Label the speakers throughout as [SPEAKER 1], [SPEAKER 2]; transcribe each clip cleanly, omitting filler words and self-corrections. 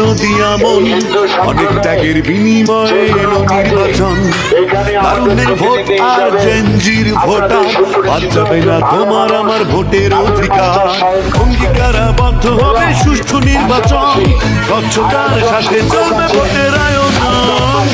[SPEAKER 1] নদী আমন অনেক ত্যাগের বিনিময়ে এলো নির্বাচন। তারুণ্যের ভোট আর জেনজির ভোটার বাদ যাবে না তোমার আমার ভোটের অধিকার। অঙ্গীকারাবদ্ধ হবে সুষ্ঠু নির্বাচন, স্বচ্ছতার সাথে চলবে ভোটের আয়োজন।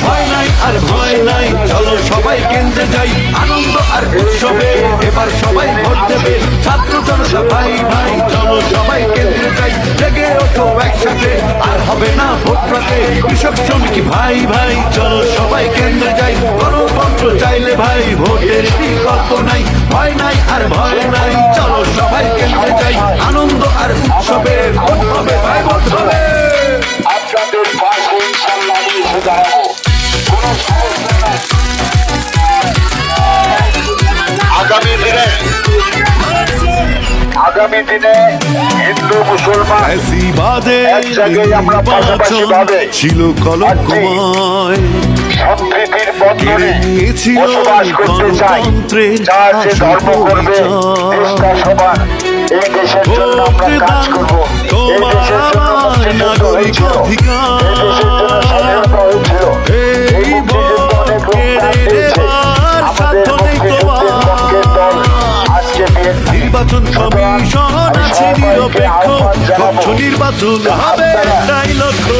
[SPEAKER 1] ভয় নাই আর ভয় নাই, চলো সবাই কেন্দ্রে যাই, আনন্দ আর উৎসবে এবার সবাই ভোট দেবে। ছাত্র জনতা ভাই ভাই চলো সবাই কেন্দ্রে যাই, জেগে ওঠো একসাথে আর হবে না ভোট রাতে। কৃষক শ্রমিক ভাই ভাই চলো সবাই কেন্দ্রে যাই, গণতন্ত্র চাইলে ভাই ভোটের বিকল্প নাই। ভয় নাই আর ভয় নাই, চলো সবাই কেন্দ্রে যাই, আনন্দ আর উৎসবে ভোট হবে ভাই ভোট হবে।
[SPEAKER 2] আপনাদের পাশে ইনশাআল্লাহ আমি এসে দাঁড়াবো, কোনো সমস্যা নাই। আগামী দিনে হিন্দু মুসলমান এক জায়গায় আমরা পাশাপাশি ভাবে
[SPEAKER 1] ছিল কলঙ্কময়,
[SPEAKER 2] সম্প্রীতির বন্ধনে বসবাস করতে চাই। যার যে ধর্ম করবে দেশটা সবার, এই দেশের জন্য আমরা কাজ করবো। এই দেশের জন্য
[SPEAKER 1] নাগরিক অধিকার,
[SPEAKER 2] এই দেশের জন্য স্বাধীনতা হয়েছিল, এই মুক্তিযুদ্ধ অনেক লোক প্রাণ দিয়েছে। আমাদের মুক্তিযুদ্ধের পক্ষের দল আজকে
[SPEAKER 1] নির্বাচন কমিশন আছে নিরপেক্ষ, স্বচ্ছ নির্বাচন হবে একটাই লক্ষ্য।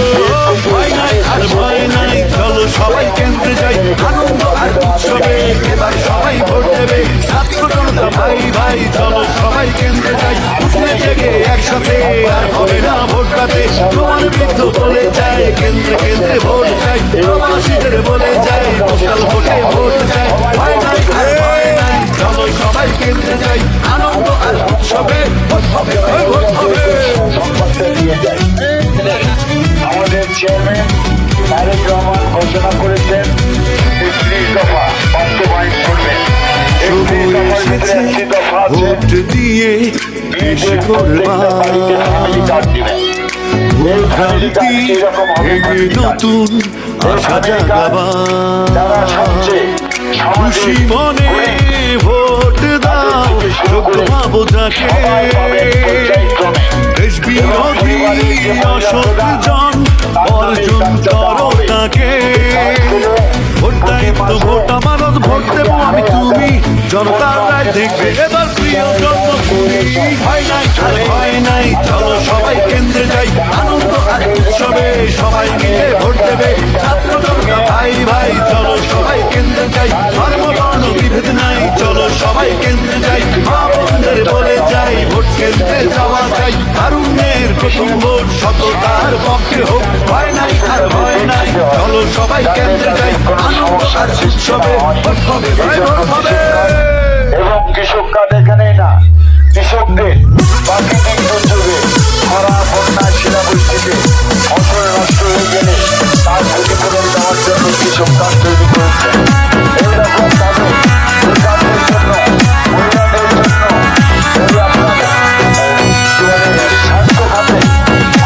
[SPEAKER 1] ভয় নাই আর ভয় নাই, চলো সবাই কেন্দ্রে যাই, আনন্দ আর উৎসবে এবার সবাই ভোট দেবে। ছাত্র জনতা ভাই ভাই চলো সবাই কেন্দ্রে যাই, উঠলে জেগে একসাথে আর হবে না ভোট রাতে। তোমার বৃদ্ধ বলে যায় কেন্দ্রে কেন্দ্রে ভোট চাই, প্রবাসীদের বলে যায় পোস্টাল ভোটে ভোট চাই। ভয় নাই আর ভয় নাই, চলো সবাই কেন্দ্রে যাই, আনন্দ আর উৎসবে ভোট হবে ভোট হবে।
[SPEAKER 2] আমাদের চেয়ারম্যান তারেক রহমান ঘোষণা করেছেন ৩০ দফা বাস্তবায়ন করবেন।
[SPEAKER 1] ভোট দিয়ে দেশ গড়বা, ভোটক্রান্তি ভেঙে নতুন আশা জাগাবা। খুশি মনে ভোট দাও, যোগ্য ভাবো যাকে, দেশ বিরোধী অসৎ জন বর্জন করো তাকে। ভোট দায়িত্ব ভোট আমানত, ভোট দেবো আমি তুমি, জনতার রায় দেখবে এবার প্রিয় জন্মভূমি। ভয় নাই আর ভয় নাই, চলো সবাই কেন্দ্রে যাই, আনন্দ আর উৎসবে সবাই মিলে ভোট দেবে। ছাত্র জনতা ভাই ভাই চলো সবাই কেন্দ্রে যাই, ধর্ম বর্ণ বিভেদ নাই, চলো সবাই কেন্দ্রে যাই। মা বোনদের বলে যাই ভোট কেন্দ্রে যাওয়া চাই, তারুণ্যের প্রথম ভোট সততার পক্ষে হোক। ভয় নাই আর ভয় নাই, চলো সবাই কেন্দ্রে যাই, আনন্দ আর উৎসবে ভোট হবে ভাই ভোট হবে।
[SPEAKER 2] এবং কৃষক কার্ড এখানেই না, কৃষকদের প্রাকৃতিক দুর্যোগে খরা বন্যা শিলাবৃষ্টিতে ফসল নষ্ট হয়ে গেলে তার ক্ষতিপূরণ দেওয়ার জন্য কৃষক কার্ড তৈরি করেছে। এইরকম ভাবে কৃষকদের জন্য, মহিলাদের জন্য, এই আপনার স্বাস্থ্য খাতে,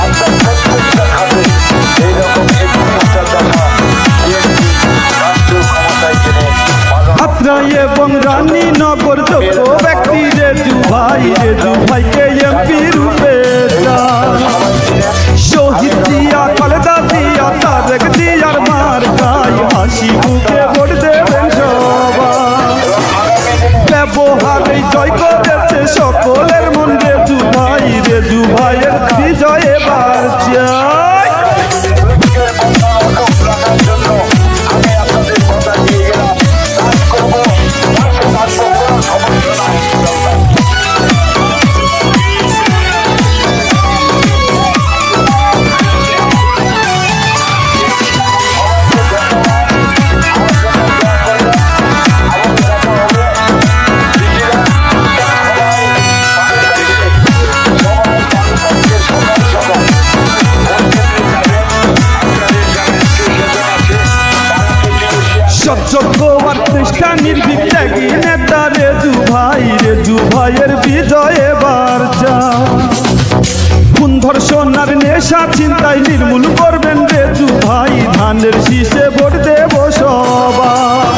[SPEAKER 2] আপনার প্রত্যেকটা খাতে এইরকম 31টা দফা বিএনপি রাষ্ট্রীয় ক্ষমতায় গেলে
[SPEAKER 3] আপনার এবং রানীনগর যোগ্য ব্যক্তি রেজু ভাইকে এমপি রূপে শহীদ দিয়া, খালেদা দিয়া, তারেক দিয়ার মার্কায় হাসি মুখে ভোট দেবেন সবাই। ব্যবহারে জয় করেছে সকলের মন, রেজু ভাইয়ের বিজয় এবার চাই।
[SPEAKER 2] আমি আপনাদের কথা দিয়ে গেলাম, কাজ করবো, সমস্যা নাই।
[SPEAKER 3] সৎযোগ্য আর চেষ্টা নির্ভীক ত্যাগী নেতা রেজু ভাইয়ের বিজয় এবার যা। খুন ধর্ষণ আর নেশা চিন্তায় নির্মূল করবেন রেজু ভাই, ধানের শীষে ভোট দেব সবাই।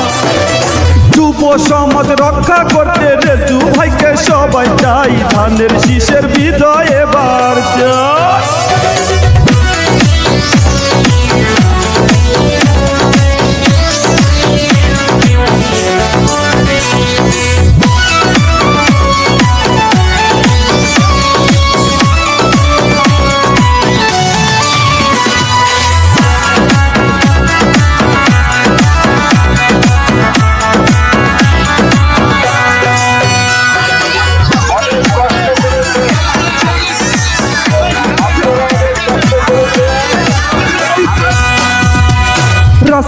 [SPEAKER 3] যুব সমাজ রক্ষা করতে রেজু ভাইকে সবাই চাই, ধানের শীষের বিজয় এবার চাই।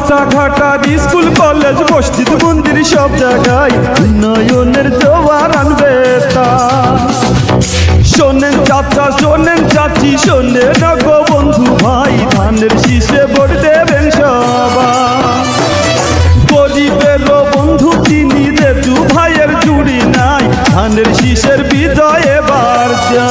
[SPEAKER 3] রাস্তাঘাট আর স্কুল কলেজ মসজিদ মন্দির সব জায়গায় উন্নয়নের জোয়ার আনবে তা। শোনেন চাচা শোনেন চাচি শোনেন না গো বন্ধু ভাই, ধানের শীষে ভোট দেবেন সবাই। গরিবেরও বন্ধু তিনি রেজু ভাইয়ের জুড়ি নাই, ধানের শীষের বিজয় এবার যা।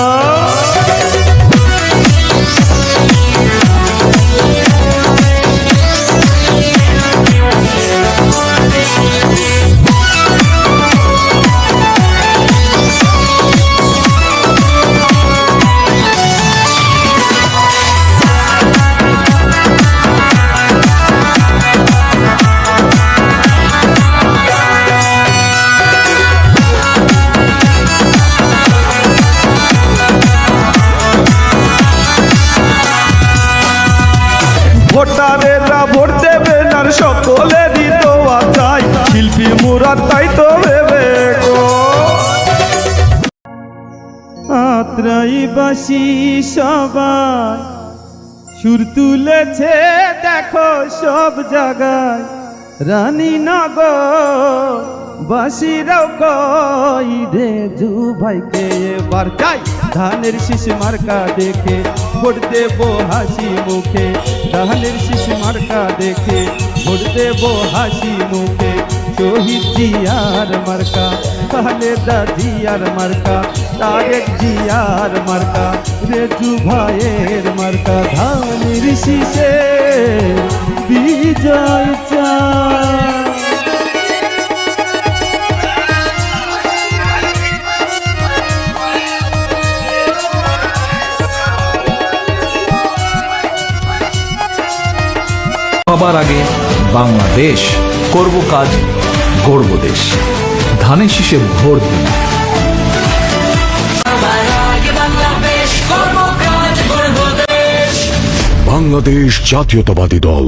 [SPEAKER 3] ভোটারেরা ভোট দেবেন আর সকলেরই দোয়া চাই, শিল্পী মুরাদ তাই তো ভেবে গো। আত্রাইবাসী সবাই সুর তুলেছে দেখো সব জায়গায়, রানীনগর বাসীরাও কই রেজু ভাইকে এবার চাই, ধানের শীষ মার্কা দেখে ভোট দেবো হাসি মুখে, ধানের শীষ মার্কা দেখে ভোট দেবো হাসি মুখে। শহীদ জিয়ার মার্কা, খালেদা জিয়ার মার্কা, তারেক জিয়ার মার্কা, রেজু ভাইয়ের মার্কা, ধানের শীষে বিজয় চাই।
[SPEAKER 4] সবার আগে বাংলাদেশ, করব কাজ গড়ব দেশ, ধানের শীষে ভোট দিন।
[SPEAKER 1] বাংলাদেশ জাতীয়তাবাদী দল।